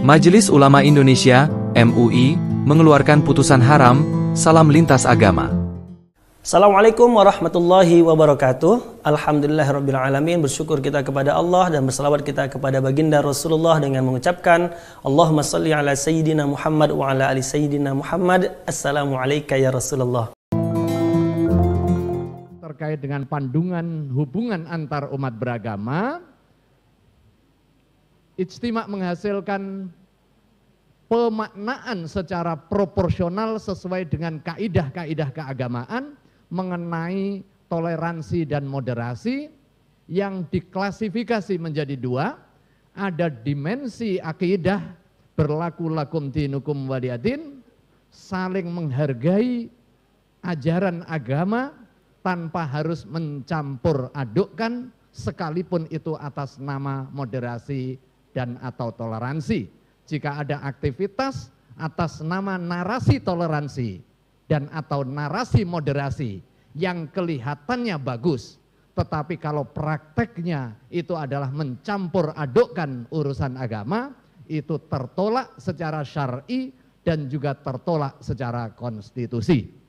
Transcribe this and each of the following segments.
Majelis Ulama Indonesia, MUI, mengeluarkan putusan haram, salam lintas agama. Assalamualaikum warahmatullahi wabarakatuh. Alhamdulillahirrabbilalamin. Bersyukur kita kepada Allah dan berselawat kita kepada baginda Rasulullah dengan mengucapkan Allahumma salli ala Sayyidina Muhammad wa ala ali Sayyidina Muhammad. Assalamualaikum ya Rasulullah. Terkait dengan pandungan hubungan antar umat beragama, ijtima' menghasilkan pemaknaan secara proporsional sesuai dengan kaidah-kaidah keagamaan mengenai toleransi dan moderasi yang diklasifikasi menjadi dua. Ada dimensi akidah, berlaku lakum dinukum waliyadin, saling menghargai ajaran agama tanpa harus mencampur adukkan, sekalipun itu atas nama moderasi dan atau toleransi. Jika ada aktivitas atas nama narasi toleransi dan atau narasi moderasi yang kelihatannya bagus, tetapi kalau prakteknya itu adalah mencampur adukkan urusan agama, itu tertolak secara syar'i dan juga tertolak secara konstitusi.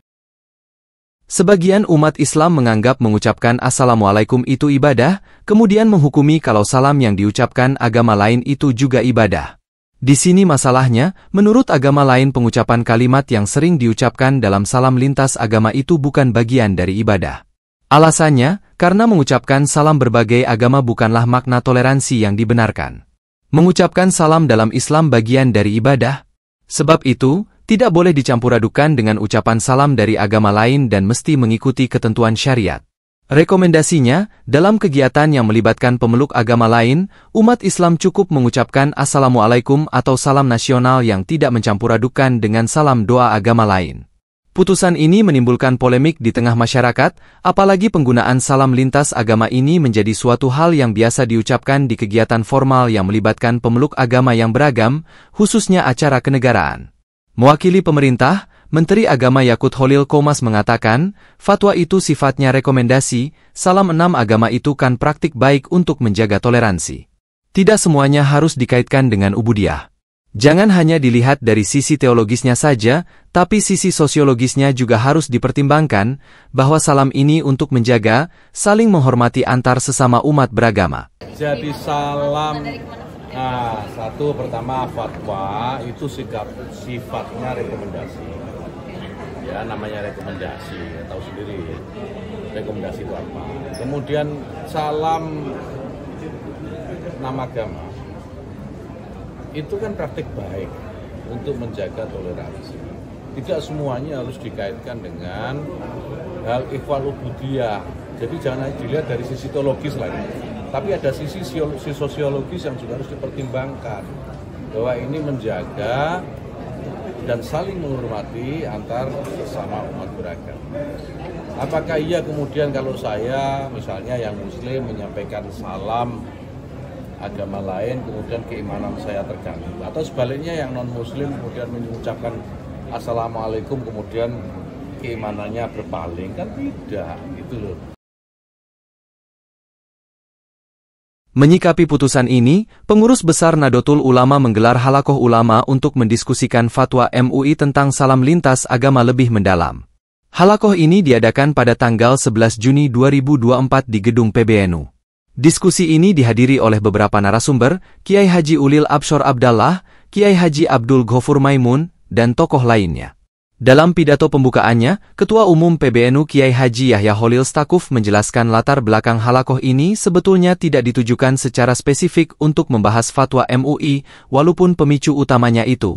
Sebagian umat Islam menganggap mengucapkan Assalamualaikum itu ibadah, kemudian menghukumi kalau salam yang diucapkan agama lain itu juga ibadah. Di sini masalahnya, menurut agama lain pengucapan kalimat yang sering diucapkan dalam salam lintas agama itu bukan bagian dari ibadah. Alasannya, karena mengucapkan salam berbagai agama bukanlah makna toleransi yang dibenarkan. Mengucapkan salam dalam Islam bagian dari ibadah. Sebab itu, tidak boleh dicampur-adukan dengan ucapan salam dari agama lain dan mesti mengikuti ketentuan syariat. Rekomendasinya, dalam kegiatan yang melibatkan pemeluk agama lain, umat Islam cukup mengucapkan Assalamualaikum atau salam nasional yang tidak mencampur-adukan dengan salam doa agama lain. Putusan ini menimbulkan polemik di tengah masyarakat, apalagi penggunaan salam lintas agama ini menjadi suatu hal yang biasa diucapkan di kegiatan formal yang melibatkan pemeluk agama yang beragam, khususnya acara kenegaraan. Mewakili pemerintah, Menteri Agama Yakut Kholil Qomas mengatakan, fatwa itu sifatnya rekomendasi, salam enam agama itu kan praktik baik untuk menjaga toleransi. Tidak semuanya harus dikaitkan dengan ubudiyah. Jangan hanya dilihat dari sisi teologisnya saja, tapi sisi sosiologisnya juga harus dipertimbangkan, bahwa salam ini untuk menjaga, saling menghormati antar sesama umat beragama. Jadi salam, satu pertama fatwa itu sifatnya rekomendasi. Ya, namanya rekomendasi, tahu sendiri rekomendasi itu apa. Kemudian salam nama agama itu kan praktik baik untuk menjaga toleransi. Tidak semuanya harus dikaitkan dengan hal ikhwal ubudiyah. Jadi jangan dilihat dari sisi teologis lagi, tapi ada sisi sosiologis yang juga harus dipertimbangkan, bahwa ini menjaga dan saling menghormati antar sesama umat beragama. Apakah iya kemudian kalau saya misalnya yang muslim menyampaikan salam agama lain kemudian keimanan saya terganggu, atau sebaliknya yang non muslim kemudian mengucapkan Assalamualaikum kemudian keimanannya berpaling? Kan tidak, gitu loh. Menyikapi putusan ini, pengurus besar Nahdlatul Ulama menggelar halakoh ulama untuk mendiskusikan fatwa MUI tentang salam lintas agama lebih mendalam. Halakoh ini diadakan pada tanggal 11 Juni 2024 di gedung PBNU. Diskusi ini dihadiri oleh beberapa narasumber, Kiai Haji Ulil Abshor Abdallah, Kiai Haji Abdul Ghafur Maimun, dan tokoh lainnya. Dalam pidato pembukaannya, Ketua Umum PBNU Kiai Haji Yahya Kholil Stakuf menjelaskan latar belakang halakoh ini sebetulnya tidak ditujukan secara spesifik untuk membahas fatwa MUI, walaupun pemicu utamanya itu.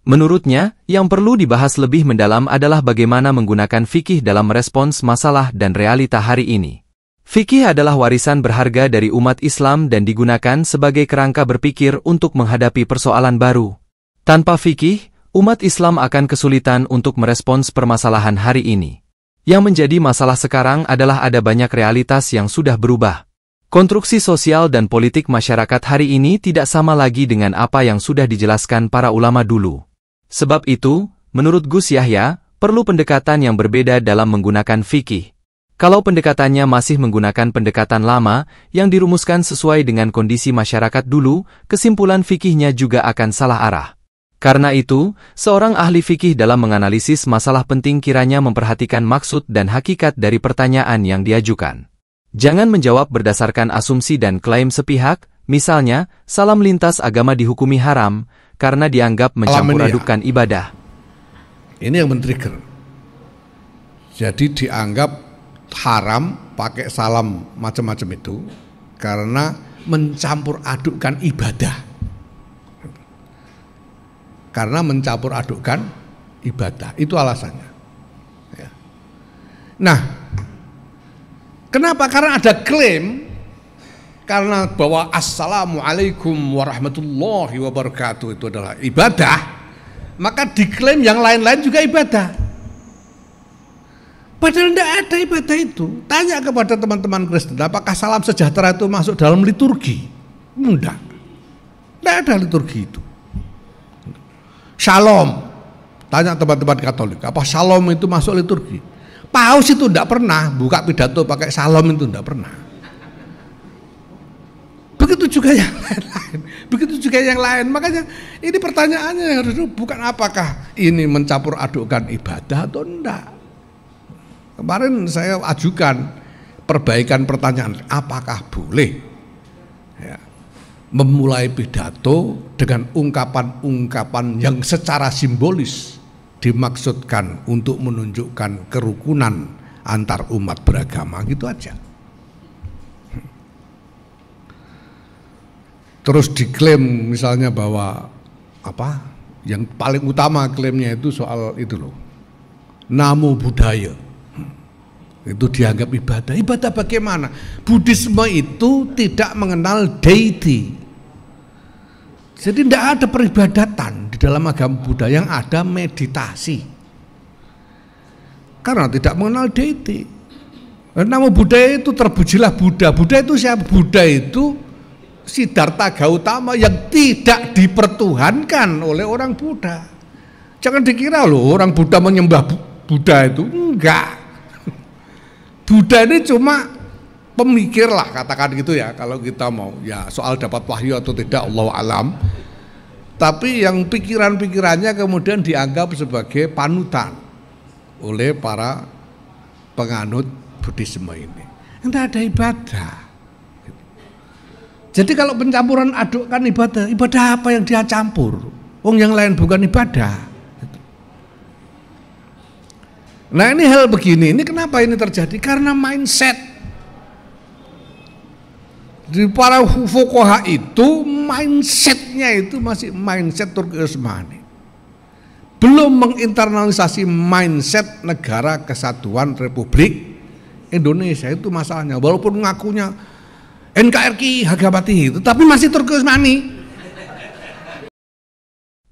Menurutnya, yang perlu dibahas lebih mendalam adalah bagaimana menggunakan fikih dalam merespons masalah dan realita hari ini. Fikih adalah warisan berharga dari umat Islam dan digunakan sebagai kerangka berpikir untuk menghadapi persoalan baru. Tanpa fikih, umat Islam akan kesulitan untuk merespons permasalahan hari ini. Yang menjadi masalah sekarang adalah ada banyak realitas yang sudah berubah. Konstruksi sosial dan politik masyarakat hari ini tidak sama lagi dengan apa yang sudah dijelaskan para ulama dulu. Sebab itu, menurut Gus Yahya, perlu pendekatan yang berbeda dalam menggunakan fikih. Kalau pendekatannya masih menggunakan pendekatan lama yang dirumuskan sesuai dengan kondisi masyarakat dulu, kesimpulan fikihnya juga akan salah arah. Karena itu, seorang ahli fikih dalam menganalisis masalah penting kiranya memperhatikan maksud dan hakikat dari pertanyaan yang diajukan. Jangan menjawab berdasarkan asumsi dan klaim sepihak, misalnya, salam lintas agama dihukumi haram, karena dianggap mencampur-adukkan ibadah. Ini yang men-trigger. Jadi dianggap haram pakai salam macam-macam itu karena mencampur adukkan ibadah. Karena mencampur adukkan ibadah, itu alasannya. Ya. Nah, kenapa? Karena ada klaim karena bahwa assalamualaikum warahmatullahi wabarakatuh itu adalah ibadah, maka diklaim yang lain-lain juga ibadah. Padahal tidak ada ibadah itu. Tanya kepada teman-teman Kristen, apakah salam sejahtera itu masuk dalam liturgi? Tidak. Tidak ada liturgi itu. Shalom. Tanya teman-teman Katolik, apa shalom itu masuk liturgi? Paus itu tidak pernah buka pidato pakai shalom, itu tidak pernah. Begitu juga yang lain-lain. Begitu juga yang lain. Makanya ini pertanyaannya yang harus bukan apakah ini mencampur adukkan ibadah atau enggak. Kemarin saya ajukan perbaikan pertanyaan, apakah boleh ya, memulai pidato dengan ungkapan-ungkapan yang secara simbolis dimaksudkan untuk menunjukkan kerukunan antar umat beragama, gitu aja. Terus diklaim misalnya bahwa apa? Yang paling utama klaimnya itu soal itu loh, namo buddhaya. Itu dianggap ibadah. Ibadah bagaimana? Buddhisme itu tidak mengenal deity. Jadi tidak ada peribadatan di dalam agama Buddha, yang ada meditasi. Karena tidak mengenal deity. Nama Buddha itu terpujilah Buddha. Buddha itu siapa? Buddha itu Siddhartha Gautama yang tidak dipertuhankan oleh orang Buddha. Jangan dikira loh orang Buddha menyembah Buddha itu, enggak. Buddha ini cuma pemikir lah, katakan gitu ya, kalau kita mau ya soal dapat wahyu atau tidak Allahu alam. Tapi yang pikiran-pikirannya kemudian dianggap sebagai panutan oleh para penganut Buddhisme ini. Tidak ada ibadah. Jadi kalau pencampuran adukkan ibadah, ibadah apa yang dia campur? Wong yang lain bukan ibadah. Nah ini hal begini, ini kenapa ini terjadi? Karena mindset di para fuqaha itu, mindsetnya itu masih mindset Turki Utsmani, belum menginternalisasi mindset Negara Kesatuan Republik Indonesia. Itu masalahnya. Walaupun ngakunya NKRI harga mati itu, tapi masih Turki Utsmani.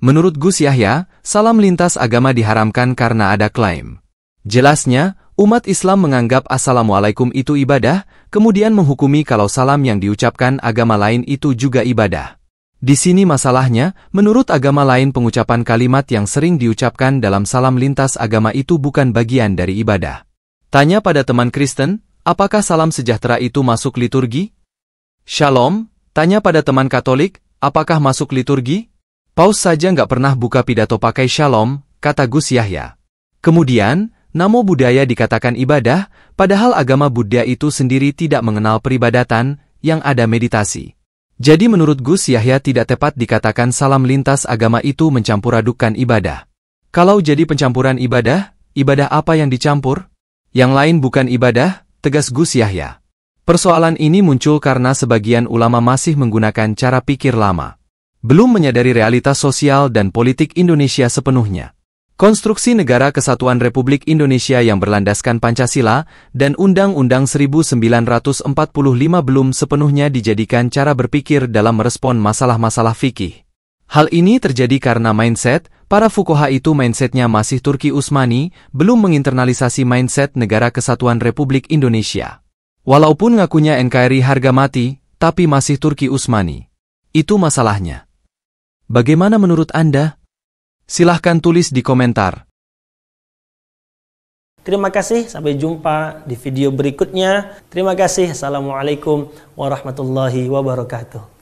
Menurut Gus Yahya, salam lintas agama diharamkan karena ada klaim. Jelasnya, umat Islam menganggap assalamualaikum itu ibadah, kemudian menghukumi kalau salam yang diucapkan agama lain itu juga ibadah. Di sini masalahnya, menurut agama lain pengucapan kalimat yang sering diucapkan dalam salam lintas agama itu bukan bagian dari ibadah. Tanya pada teman Kristen, apakah salam sejahtera itu masuk liturgi? Shalom, tanya pada teman Katolik, apakah masuk liturgi? Paus saja nggak pernah buka pidato pakai shalom, kata Gus Yahya. Kemudian, namo buddhaya dikatakan ibadah, padahal agama Buddha itu sendiri tidak mengenal peribadatan, yang ada meditasi. Jadi menurut Gus Yahya tidak tepat dikatakan salam lintas agama itu mencampur-adukkan ibadah. Kalau jadi pencampuran ibadah, ibadah apa yang dicampur? Yang lain bukan ibadah, tegas Gus Yahya. Persoalan ini muncul karena sebagian ulama masih menggunakan cara pikir lama. Belum menyadari realitas sosial dan politik Indonesia sepenuhnya. Konstruksi Negara Kesatuan Republik Indonesia yang berlandaskan Pancasila dan Undang-Undang 1945 belum sepenuhnya dijadikan cara berpikir dalam merespon masalah-masalah fikih. Hal ini terjadi karena mindset, para fuqaha itu mindsetnya masih Turki Utsmani, belum menginternalisasi mindset Negara Kesatuan Republik Indonesia. Walaupun ngakunya NKRI harga mati, tapi masih Turki Utsmani. Itu masalahnya. Bagaimana menurut Anda? Silahkan tulis di komentar. Terima kasih, sampai jumpa di video berikutnya. Terima kasih. Assalamualaikum warahmatullahi wabarakatuh.